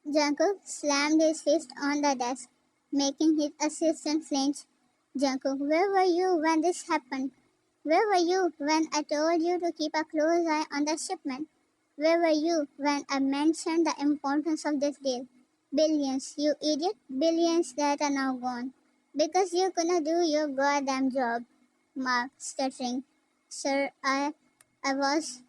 Jungkook slammed his fist on the desk, making his assistant flinch. Jungkook, where were you when this happened? Where were you when I told you to keep a close eye on the shipment? Where were you when I mentioned the importance of this deal? Billions, you idiot, billions that are now gone. Because you couldn't do your goddamn job. Mark, stuttering. Sir, I was.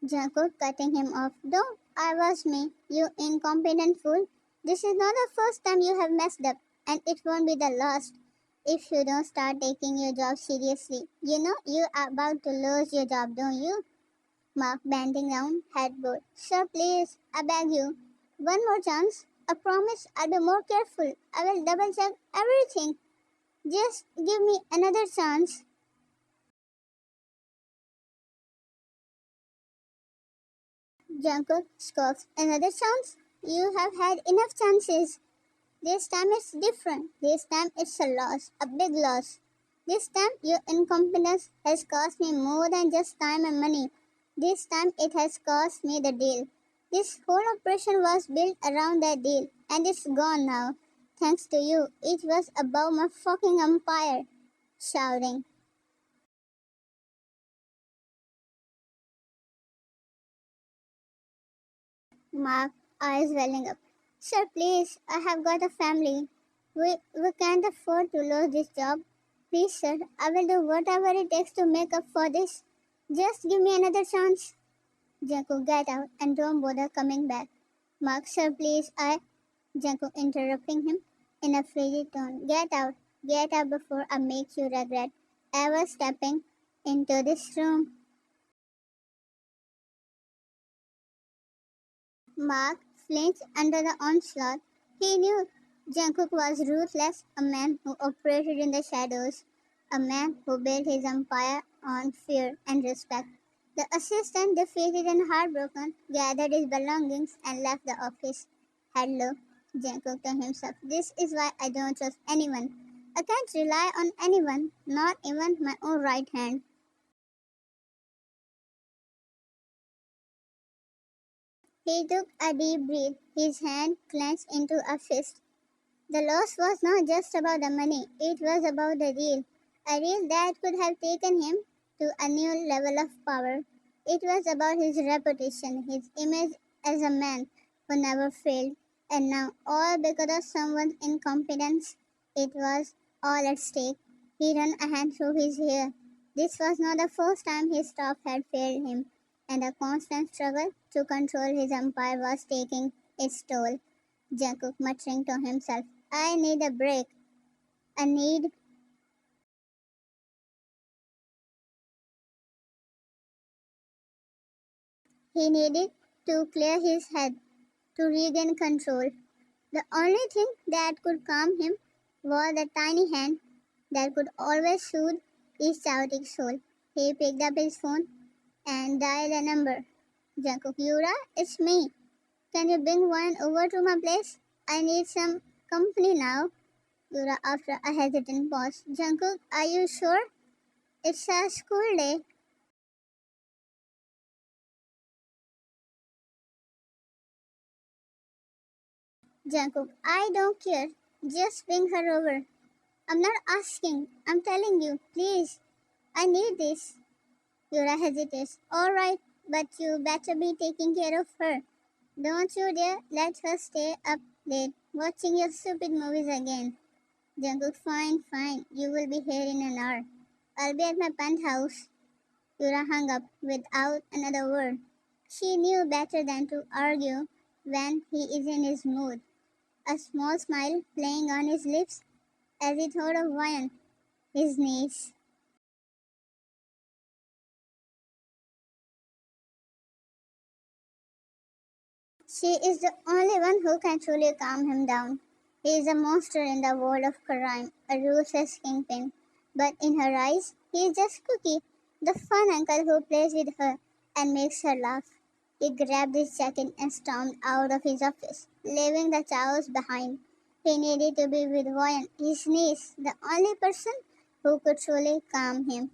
Jacob cutting him off. Don't I was me, you incompetent fool. This is not the first time you have messed up, and it won't be the last. If you don't start taking your job seriously, you know you're about to lose your job, don't you? Mark bending down, headboard. Sir, please, I beg you. One more chance. I promise I'll be more careful. I will double check everything. Just give me another chance. Jacob scoffs. Another chance? You have had enough chances. This time it's different. This time it's a loss, a big loss. This time your incompetence has cost me more than just time and money. This time it has cost me the deal. This whole operation was built around that deal, and it's gone now. Thanks to you, it was about my fucking empire. Shouting. Mark, eyes welling up. Sir, please, I have got a family. We can't afford to lose this job. Please, sir, I will do whatever it takes to make up for this. Just give me another chance. Janko, get out and don't bother coming back. Mark, sir, please, Janko interrupting him in a frigid tone. Get out before I make you regret ever stepping into this room. Mark flinched under the onslaught. He knew Jungkook was ruthless, a man who operated in the shadows, a man who built his empire on fear and respect. The assistant, defeated and heartbroken, gathered his belongings and left the office. Hello, Jungkook told himself. This is why I don't trust anyone. I can't rely on anyone, not even my own right hand. He took a deep breath, his hand clenched into a fist. The loss was not just about the money, it was about the deal. A deal that could have taken him to a new level of power. It was about his reputation, his image as a man who never failed, and now, all because of someone's incompetence, it was all at stake. He ran a hand through his hair. This was not the first time his staff had failed him, and the constant struggle to control his empire was taking its toll. Jacob muttering to himself, I need a break. I need. He needed to clear his head, to regain control. The only thing that could calm him was the tiny hand that could always soothe his chaotic soul. He picked up his phone and dialed a number. Jacob, Yura, it's me. Can you bring one over to my place? I need some company now. Yura, after a hesitant pause. Jungkook, are you sure? It's a school day. Jacob, I don't care. Just bring her over. I'm not asking. I'm telling you. Please. I need this. Yura hesitates. Alright, but you better be taking care of her. Don't you dare let her stay up late watching your stupid movies again. Jungkook, fine, fine. You will be here in an hour. I'll be at my penthouse. Yura hung up without another word. She knew better than to argue when he is in his mood. A small smile playing on his lips as he thought of Ryan, his niece. She is the only one who can truly calm him down. He is a monster in the world of crime, a ruthless kingpin. But in her eyes, he is just Cookie, the fun uncle who plays with her and makes her laugh. He grabbed his jacket and stormed out of his office, leaving the chaos behind. He needed to be with Ryan, his niece, the only person who could truly calm him.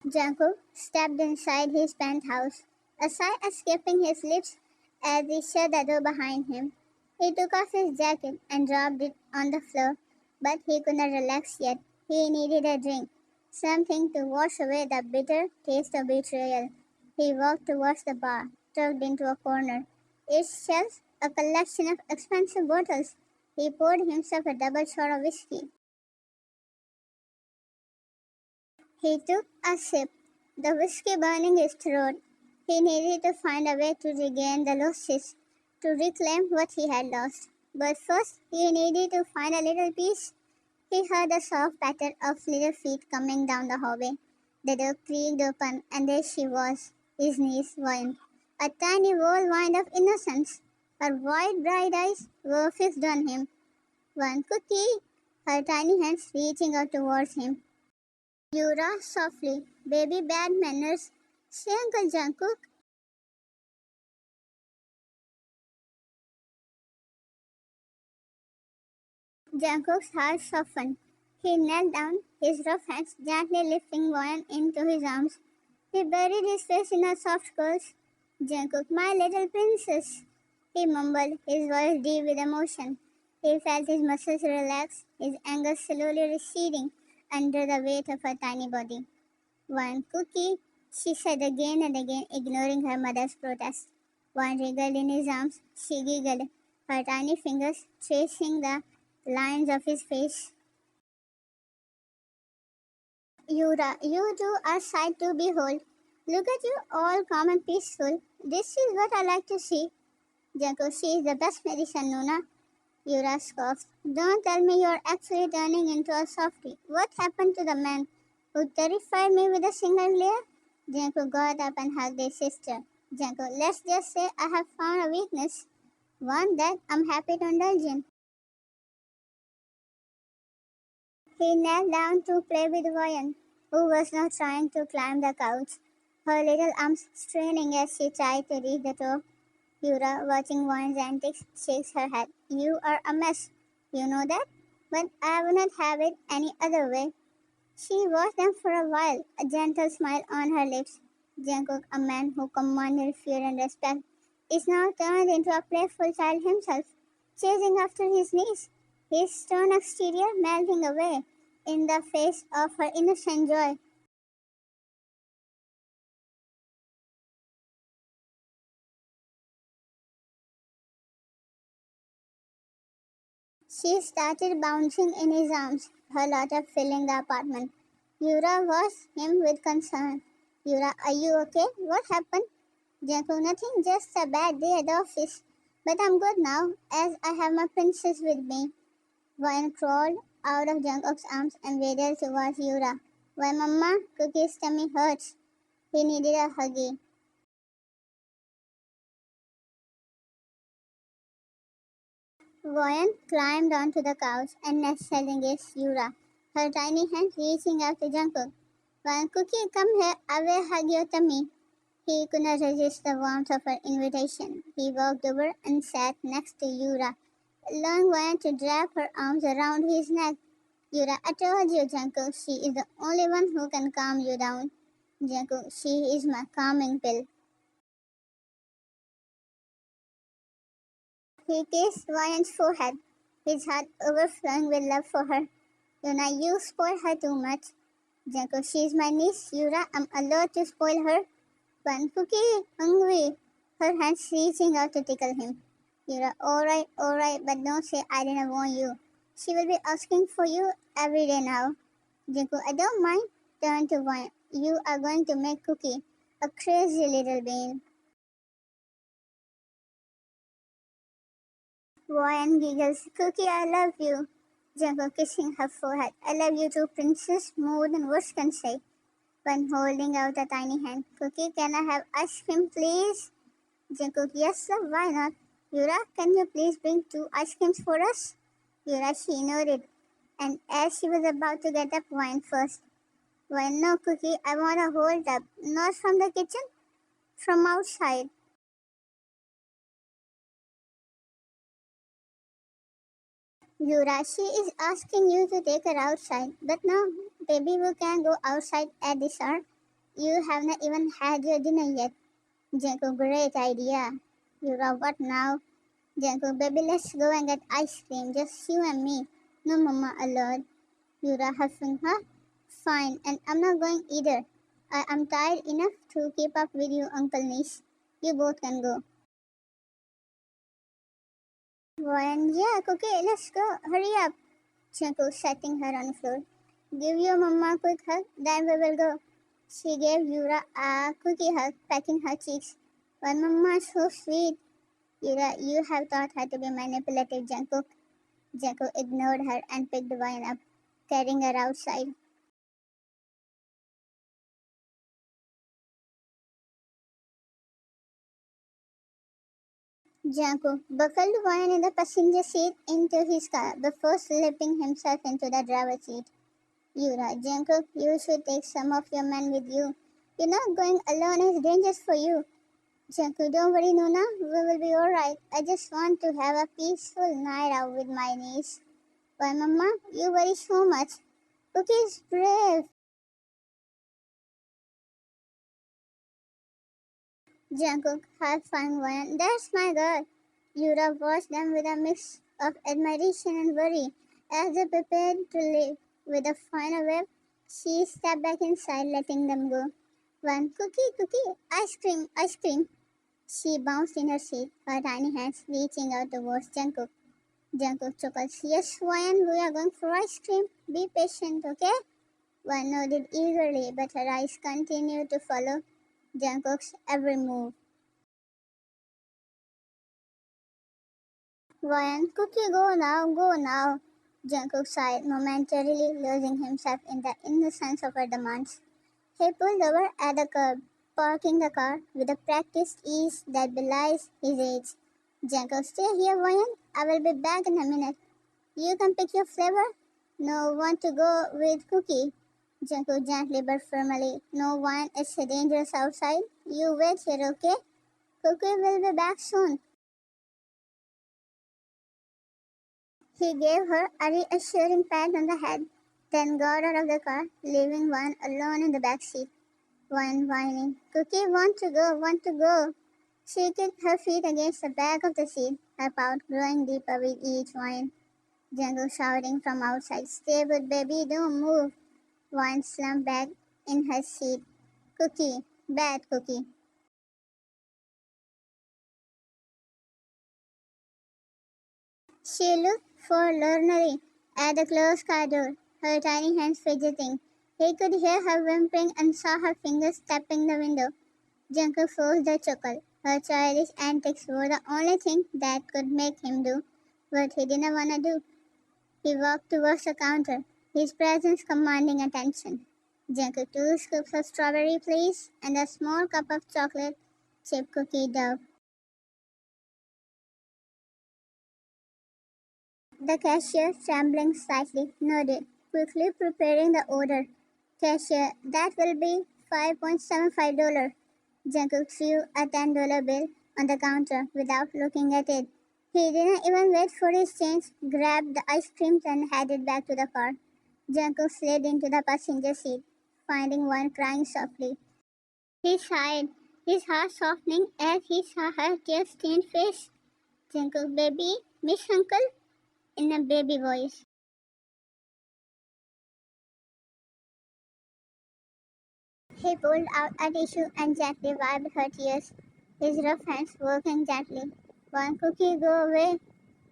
Jungkook stepped inside his penthouse, a sigh escaping his lips as he shut the door behind him. He took off his jacket and dropped it on the floor, but he could not relax yet. He needed a drink, something to wash away the bitter taste of betrayal. He walked towards the bar, tucked into a corner. Its shelves, a collection of expensive bottles. He poured himself a double shot of whiskey. He took a sip, the whiskey burning his throat. He needed to find a way to regain the losses, to reclaim what he had lost. But first, he needed to find a little peace. He heard the soft patter of little feet coming down the hallway. The door creaked open, and there she was, his niece, Vine, a tiny whirlwind of innocence. Her wide, bright eyes were fixed on him. One cookie, her tiny hands reaching out towards him. Yura softly, baby bad manners. Say Uncle Jungkook. Jungkook's heart softened. He knelt down, his rough hands gently lifting Voyan into his arms. He buried his face in her soft curls. Jungkook, my little princess, he mumbled, his voice deep with emotion. He felt his muscles relax, his anger slowly receding under the weight of her tiny body. One cookie, she said again and again, ignoring her mother's protest. One wriggled in his arms, she giggled, her tiny fingers tracing the lines of his face. Yura, you two are sight to behold. Look at you, all calm and peaceful. This is what I like to see. Janko, she is the best medicine, Nuna. Yura scoffed. Don't tell me you're actually turning into a softie. What happened to the man who terrified me with a single glare? Janko got up and hugged his sister. Janko, let's just say I have found a weakness, one that I'm happy to indulge in. He knelt down to play with Voyan, who was now trying to climb the couch, her little arms straining as she tried to reach the top. Yura, watching Voyan's antics, shakes her head. You are a mess. You know that? But I would not have it any other way. She watched them for a while, a gentle smile on her lips. Jungkook, a man who commanded fear and respect, is now turned into a playful child himself, chasing after his niece, his stern exterior melting away in the face of her innocent joy. She started bouncing in his arms, her laughter filling the apartment. Yura watched him with concern. Yura, are you okay? What happened? Janko, nothing, just a bad day at the office. But I'm good now, as I have my princess with me. Vine crawled out of Jungkook's arms and waded towards Yura. Why, Mama? Cookie's tummy hurts. He needed a huggy. Voyan climbed onto the couch and nestled against Yura, her tiny hand reaching out to Jungkook. Voyan, Cookie, come here, I will hug your tummy. He could not resist the warmth of her invitation. He walked over and sat next to Yura, allowing Voyan to drag her arms around his neck. Yura, I told you, Jungkook, she is the only one who can calm you down. Jungkook, she is my calming pill. He kissed Voyan's forehead, his heart overflowing with love for her. Yuna, you spoil her too much. Janko, she is my niece. Yura, I'm allowed to spoil her. One cookie, hungry. Her hands reaching out to tickle him. Yura, alright, but don't say I didn't warn you. She will be asking for you every day now. Janko, I don't mind. Turn to one. You are going to make Cookie a crazy little bean. Voyan giggles. Cookie, I love you. Janko kissing her forehead. I love you too, princess, more than words can say. When holding out a tiny hand. Cookie, can I have ice cream, please? Jungkook, yes, sir, why not? Yura, can you please bring two ice creams for us? Yura, she nodded. And as she was about to get up, wine first. Wine, no, Cookie, I want a whole tub. Not from the kitchen, from outside. Yura, she is asking you to take her outside. But no, baby, we can go outside at this hour. You have not even had your dinner yet. Jungkook, great idea. Yura, what now? Jungkook, baby, let's go and get ice cream, just you and me. No, mama, alone. Yura huffing, huh? Fine, and I'm not going either. I am tired enough to keep up with you, Uncle Nish. You both can go. Ryan, yeah, okay, let's go. Hurry up. Jungkook setting her on the floor. Give your mama a quick hug, then we will go. She gave Yura a cookie hug, patting her cheeks. Well, mama is so sweet. Yura, you have taught her to be manipulative, Jungkook. Jungkook ignored her and picked Ryan up, carrying her outside. Jungkook buckled Ryan in the passenger seat into his car before slipping himself into the driver's seat. Yura, Jungkook, you should take some of your men with you. You're not going alone is dangerous for you. Jungkook, don't worry, Nuna. We will be alright. I just want to have a peaceful night out with my niece. Why, Mama? You worry so much. Cookie is brave. Jungkook, high-fiving Ryan. That's my girl. Yura watched them with a mix of admiration and worry as they prepared to leave. With a final wave, she stepped back inside, letting them go. One cookie, cookie, ice cream, ice cream. She bounced in her seat, her tiny hands reaching out towards Jungkook. Jungkook chuckled. Yes, Ryan, we are going for ice cream. Be patient, okay? Wan nodded eagerly, but her eyes continued to follow Jungkook's every move. Ryan, Cookie, go now, go now. Jungkook sighed, momentarily losing himself in the innocence of her demands. He pulled over at the curb, parking the car with a practiced ease that belies his age. Jungkook, stay here, Ryan. I will be back in a minute. You can pick your flavor. No, want to go with Cookie? Jungkook gently but firmly. No, wine, it's dangerous outside. You wait here, okay? Cookie will be back soon. He gave her a reassuring pat on the head, then got out of the car, leaving One alone in the back seat. One whining, Cookie, want to go. She kicked her feet against the back of the seat, her pout growing deeper with each whine. Jungle shouting from outside, Stay put, baby, don't move. One slumped back in her seat. Cookie, bad Cookie. She looked forlornly at the closed car door, her tiny hands fidgeting. He could hear her whimpering and saw her fingers tapping the window. Jungle forced a chuckle. Her childish antics were the only thing that could make him do what he didn't want to do. He walked towards the counter, his presence commanding attention. Jungle, 2 scoops of strawberry, please, and a small cup of chocolate chip cookie dough. The cashier, trembling slightly, nodded, quickly preparing the order. Cashier, that will be $5.75. Jungkook threw a $10 bill on the counter without looking at it. He didn't even wait for his change, grabbed the ice creams and headed back to the car. Jungkook slid into the passenger seat, finding One crying softly. He sighed, his heart softening as he saw her tear-stained face. Jungkook, baby, miss uncle, in a baby voice. He pulled out a tissue and gently wiped her tears, his rough hands working gently. One cookie, go away.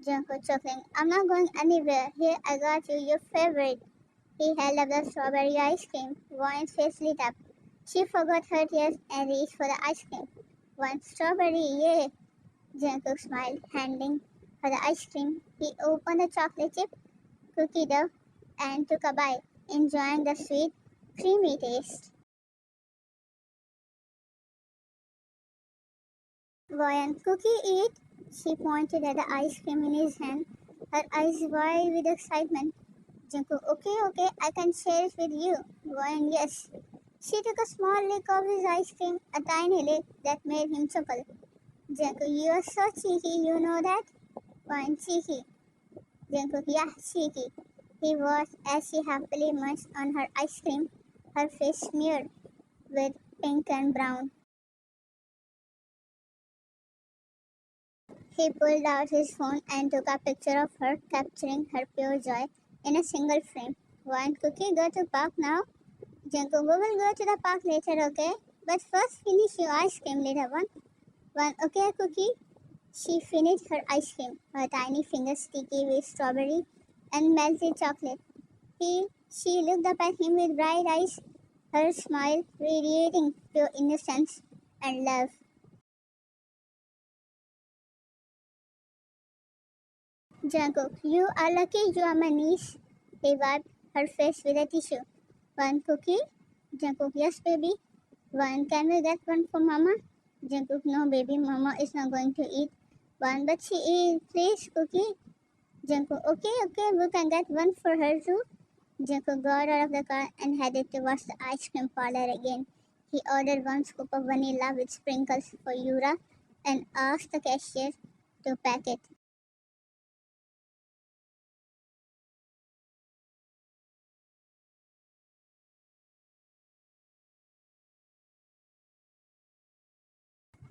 Jungkook chuckling. I'm not going anywhere. Here, I got you your favorite. He held up the strawberry ice cream. Ryan's face lit up. She forgot her tears and reached for the ice cream. One strawberry, yay! Jungkook smiled, handing her the ice cream. He opened the chocolate chip cookie dough and took a bite, enjoying the sweet, creamy taste. Ryan, cookie eat? She pointed at the ice cream in his hand, her eyes wide with excitement. Jungkook, okay, okay, I can share it with you. Ryan, yes. She took a small lick of his ice cream, a tiny lick that made him chuckle. Jungkook, you are so cheeky, you know that? Ryan, cheeky. Jungkook, yeah, cheeky. He watched as she happily munched on her ice cream, her face smeared. with pink and brown. He pulled out his phone and took a picture of her, capturing her pure joy in a single frame. One Cookie, go to park now. Jungkook, we will go to the park later, okay? But first finish your ice cream, little one. One, okay, Cookie. She finished her ice cream, her tiny fingers sticky with strawberry and melted chocolate. She looked up at him with bright eyes, her smile radiating pure innocence and love. Jungkook, you are lucky you are my niece. He wiped her face with a tissue. One cookie? Jungkook, yes, baby. One, can we get one for Mama? Jungkook, no, baby, Mama is not going to eat one, but she is. Please, Cookie. Jungkook, okay, we can get one for her too. Jungkook got out of the car and headed towards the ice cream parlor again. He ordered one scoop of vanilla with sprinkles for Yura and asked the cashier to pack it.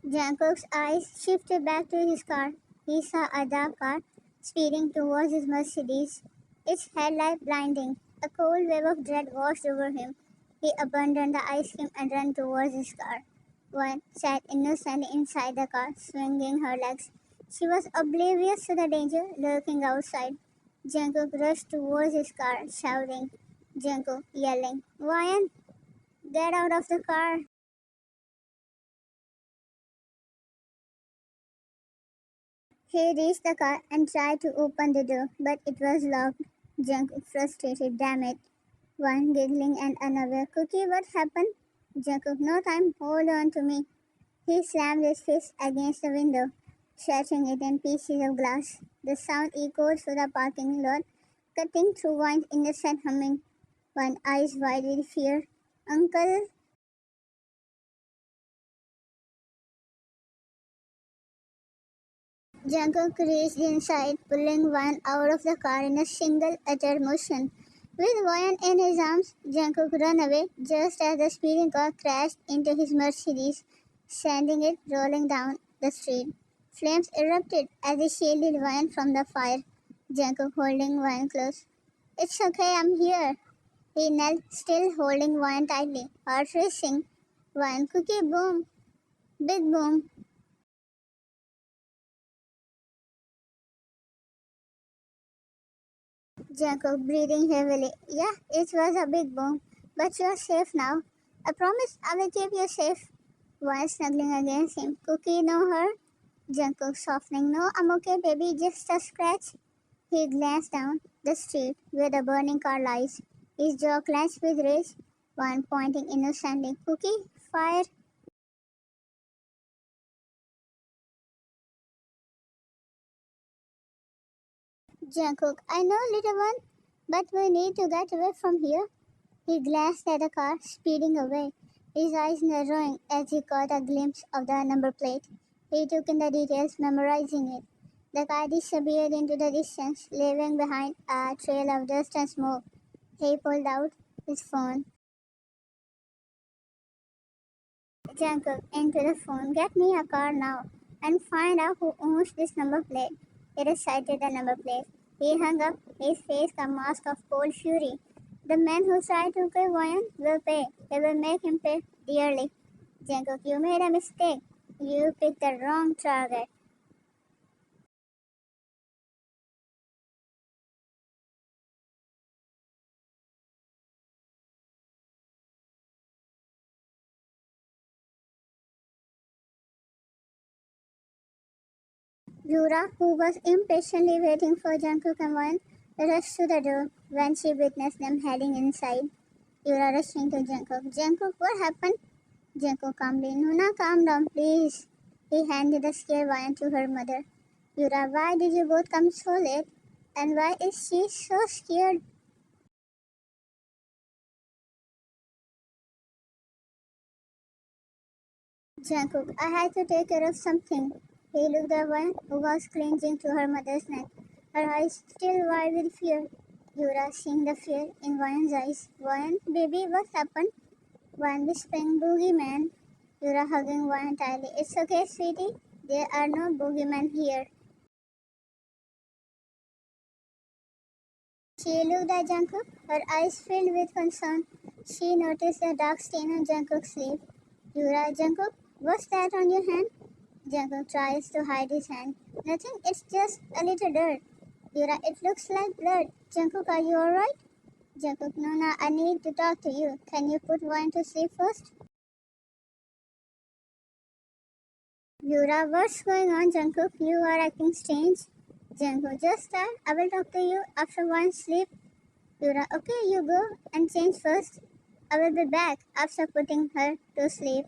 Jungkook's eyes shifted back to his car. He saw a dark car speeding towards his Mercedes, its headlight blinding. A cold wave of dread washed over him. He abandoned the ice cream and ran towards his car. One sat innocently inside the car, swinging her legs. She was oblivious to the danger lurking outside. Jungkook rushed towards his car, shouting. Jungkook yelling, Ryan, get out of the car! He reached the car and tried to open the door, but it was locked. Jungkook frustrated, damn it. One giggling and another, Cookie, what happened? Jungkook, no time, hold on to me. He slammed his fist against the window, shattering it in pieces of glass. The sound echoed through the parking lot, cutting through Wine's innocent humming. One eyes wide with fear. Uncle, Jungkook reached inside, pulling Won out of the car in a single utter motion. With Won in his arms, Jungkook ran away just as the speeding car crashed into his Mercedes, sending it rolling down the street. Flames erupted as he shielded Won from the fire. Jungkook holding Won close. It's okay, I'm here. He knelt, still holding Won tightly, heart racing. Won, cookie boom, big boom. Jacob, breathing heavily. Yeah, it was a big boom, but you're safe now. I promise I will keep you safe. While snuggling against him, Cookie, know her? Jacob, softening. No, I'm okay, baby, just a scratch. He glanced down the street where the burning car lies, his jaw clenched with rage, one pointing innocently. Cookie, fire. Jungkook, I know, little one, but we need to get away from here. He glanced at the car speeding away, his eyes narrowing as he caught a glimpse of the number plate. He took in the details, memorizing it. The car disappeared into the distance, leaving behind a trail of dust and smoke. He pulled out his phone. Jungkook into the phone. Get me a car now and find out who owns this number plate. He recited the number plate. He hung up, his face a mask of cold fury. The man who tried to kill Ryan will pay. They will make him pay dearly. Jungkook, you made a mistake. You picked the wrong target. Yura, who was impatiently waiting for Jungkook and Ryan, rushed to the door when she witnessed them heading inside. Yura rushing to Jungkook. Jungkook, what happened? Jungkook calmly. Nuna, calm down, please. He handed the scared Ryan to her mother. Yura, why did you both come so late? And why is she so scared? Jungkook, I had to take care of something. He looked at one who was clinging to her mother's neck, her eyes still wide with fear. Yura seeing the fear in Ryan's eyes. Ryan, baby, what happened? One whispering boogeyman. Yura hugging one tightly. It's okay, sweetie. There are no boogeymen here. She looked at Jungkook, her eyes filled with concern. She noticed the dark stain on Jungkook's sleeve. Yura, Jungkook, what's that on your hand? Jungkook tries to hide his hand. Nothing, it's just a little dirt. Yura, it looks like blood. Jungkook, are you alright? Jungkook, no, I need to talk to you. Can you put one to sleep first? Yura, what's going on, Jungkook? You are acting strange. Jungkook, just start. I will talk to you after one sleep. Yura, okay, you go and change first. I will be back after putting her to sleep.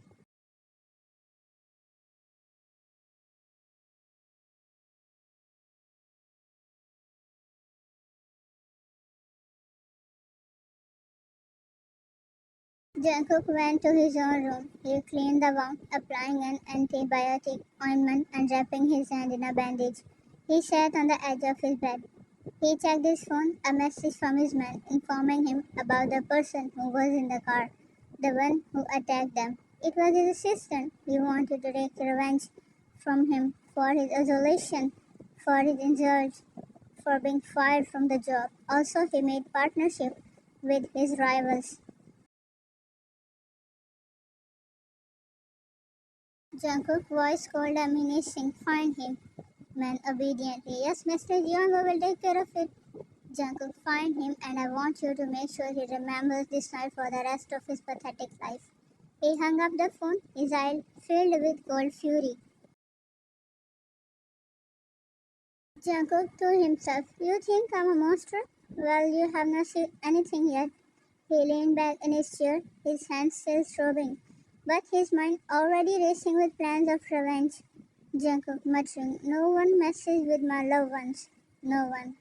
Jungkook went to his own room. He cleaned the wound, applying an antibiotic ointment and wrapping his hand in a bandage. He sat on the edge of his bed. He checked his phone, a message from his man informing him about the person who was in the car, the one who attacked them. It was his assistant. He wanted to take revenge from him for his isolation, for his injuries, for being fired from the job. Also, he made partnership with his rivals. Jungkook's voice called ammunition. Find him. Man obediently. Yes, Mr. Yeon, we will take care of it. Jungkook, find him and I want you to make sure he remembers this night for the rest of his pathetic life. He hung up the phone, his eyes filled with cold fury. Jungkook told himself, you think I'm a monster? Well, you have not seen anything yet. He leaned back in his chair, his hands still throbbing, but his mind already racing with plans of revenge. Jungkook muttering, no one messes with my loved ones. No one.